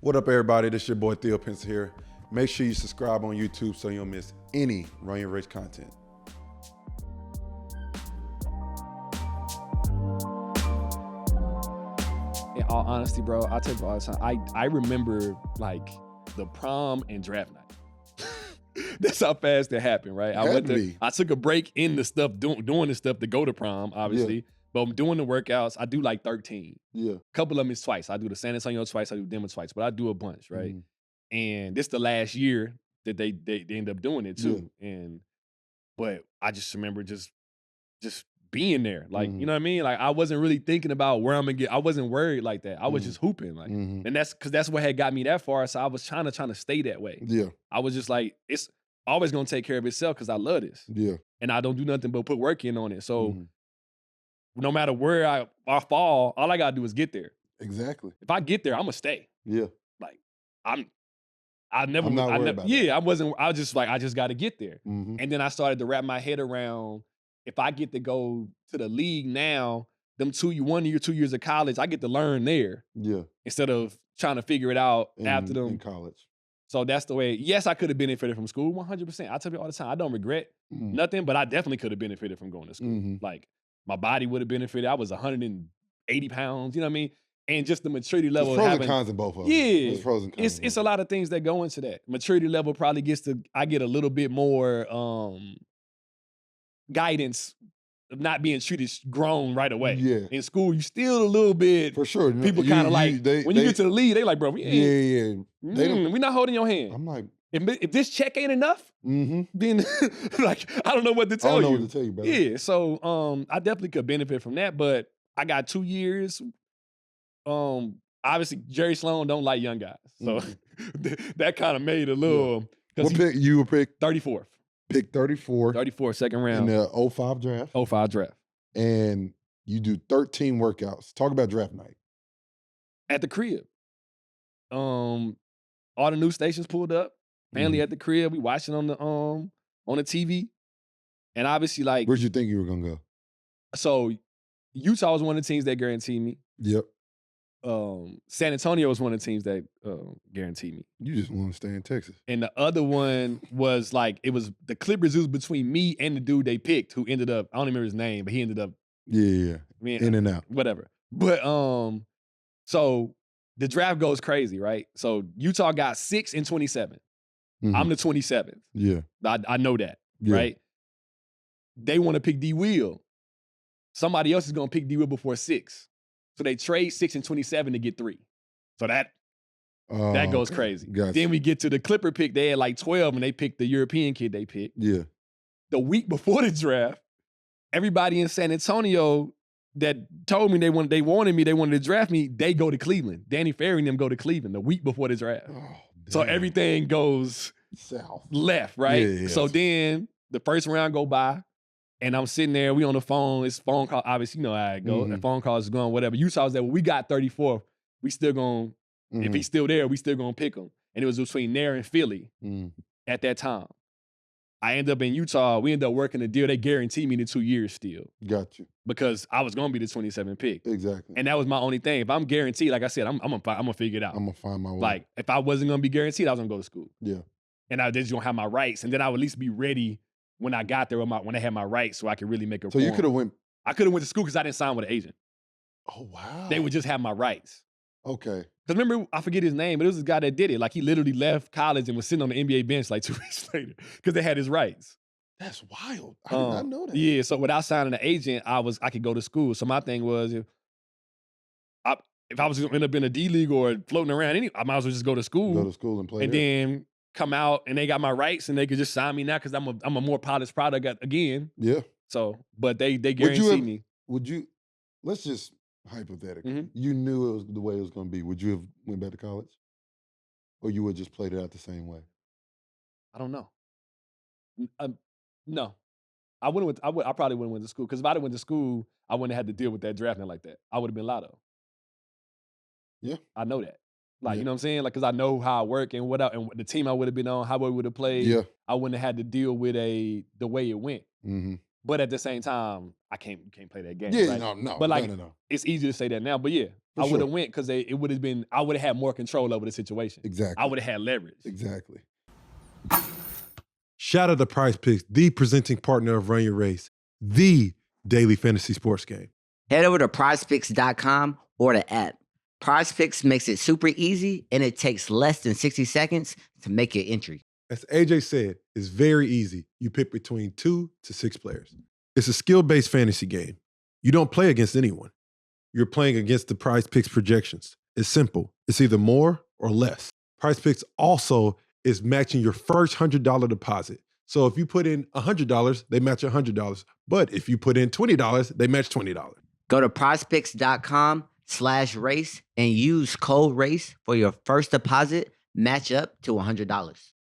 What up, everybody? This your boy Theo Pinson here. Make sure you subscribe on YouTube so you don't miss any Run Your Race content. In all honesty, bro, I tell you all the time, I remember like the prom and draft night. That's how fast it happened, right? I took a break in the stuff, doing the stuff to go to prom, obviously. Yeah. But I'm doing the workouts. I do like 13. Yeah. A couple of them is twice. I do the San Antonio twice, I do Denver twice, but I do a bunch, right? And this the last year that they end up doing it too. Yeah. But I just remember just being there. Like, you know what I mean? Like, I wasn't really thinking about where I'm gonna get. I wasn't worried like that. I was just hooping. Like, and that's because that's what had got me that far. So I was trying to stay that way. Yeah. I was just like, it's always gonna take care of itself because I love this. Yeah. And I don't do nothing but put work in on it. So no matter where I fall, all I gotta do is get there. Exactly. If I get there, I'm gonna stay. Yeah. Like, I was just like, I just gotta get there. And then I started to wrap my head around, if I get to go to the league now, them 2 years of college, I get to learn there. Yeah. Instead of trying to figure it out after them. In college. So that's the way. Yes, I could have benefited from school, 100%. I tell you all the time, I don't regret nothing, but I definitely could have benefited from going to school. Like, my body would have benefited. I was 180 pounds, you know what I mean? And just the maturity level. There's pros and cons in both of them. Yeah. There's pros and cons. It's a lot of things that go into that. Maturity level probably I get a little bit more guidance of not being treated grown right away. Yeah. In school, you still a little bit. For sure. People kind of like, when you get to the league, they like, bro, we're not holding your hand. I'm like, if this check ain't enough, then like, I don't know what to tell you. I don't know what to tell you, brother. Yeah, so I definitely could benefit from that, but I got 2 years. Obviously, Jerry Sloan don't like young guys, so that kind of made a little. What pick you were picked? 34th. Pick 34. 34, second round. In the 05 draft. 05 draft. And you do 13 workouts. Talk about draft night. At the crib. All the news stations pulled up. Family at the crib. We watching on the TV. And obviously, like, where'd you think you were gonna go? So Utah was one of the teams that guaranteed me. Yep. San Antonio was one of the teams that guaranteed me. You just want to stay in Texas. And the other one was like, it was the Clippers. It was between me and the dude they picked, who ended up, I don't remember his name, but he ended up in and out. Whatever. But so the draft goes crazy, right? So Utah got 6 and 27. I'm the 27th. Yeah. I know that, right? They want to pick D Will. Somebody else is gonna pick D Will before 6. So they trade 6 and 27 to get 3. So that goes crazy. Gotcha. Then we get to the Clipper pick. They had like 12 and they picked the European kid they picked. Yeah. The week before the draft, everybody in San Antonio that told me they wanted to draft me, they go to Cleveland. Danny Ferry and them go to Cleveland the week before the draft. Oh, so everything goes south, left, right? Yeah. So then the first round go by. And I'm sitting there, we on the phone, it's phone call, obviously, you know how it goes. The phone calls is going, whatever. Utah's there, well, we got 34th. We still going, if he's still there, we still going to pick him. And it was between there and Philly at that time. I ended up in Utah, we ended up working a deal. They guaranteed me the 2 years still. Got you. Because I was going to be the 27th pick. Exactly. And that was my only thing. If I'm guaranteed, like I said, I'm going to figure it out. I'm going to find my way. Like, if I wasn't going to be guaranteed, I was going to go to school. Yeah. And I just going to have my rights. And then I would at least be ready when I got there, when I had my rights, so I could really make a. So you could have went. I could have went to school because I didn't sign with an agent. Oh wow! They would just have my rights. Okay. Because remember, I forget his name, but it was this guy that did it. Like, he literally left college and was sitting on the NBA bench like 2 weeks later because they had his rights. That's wild. I did not know that. Yeah. So without signing an agent, I could go to school. So my thing was, if I was going to end up in a D League or floating around, I might as well just go to school. Go to school and play. And then come out and they got my rights and they could just sign me now because I'm a more polished product again. Yeah. So, but they guarantee me. Let's just hypothetically, you knew it was the way it was going to be. Would you have went back to college? Or you would just played it out the same way? I don't know. No. I probably wouldn't went to school because if I went to school, I wouldn't have had to deal with that drafting like that. I would have been Lotto. Yeah. I know that. Like, you know what I'm saying? Like, because I know how I work and and the team I would have been on, how I would have played. Yeah. I wouldn't have had to deal with the way it went. But at the same time, you can't play that game. Yeah, right? no. But like, no. it's easy to say that now. But yeah, I would have went because it would have been. I would have had more control over the situation. Exactly. I would have had leverage. Exactly. Shout out to Prize Picks, the presenting partner of Run Your Race, the daily fantasy sports game. Head over to prizepicks.com or the app. Prize Picks makes it super easy, and it takes less than 60 seconds to make your entry. As AJ said, it's very easy. You pick between 2 to 6 players. It's a skill-based fantasy game. You don't play against anyone. You're playing against the Prize Picks projections. It's simple. It's either more or less. Prize Picks also is matching your first $100 deposit. So if you put in $100, they match $100. But if you put in $20, they match $20. Go to prizepicks.com/race and use code RACE for your first deposit match up to $100.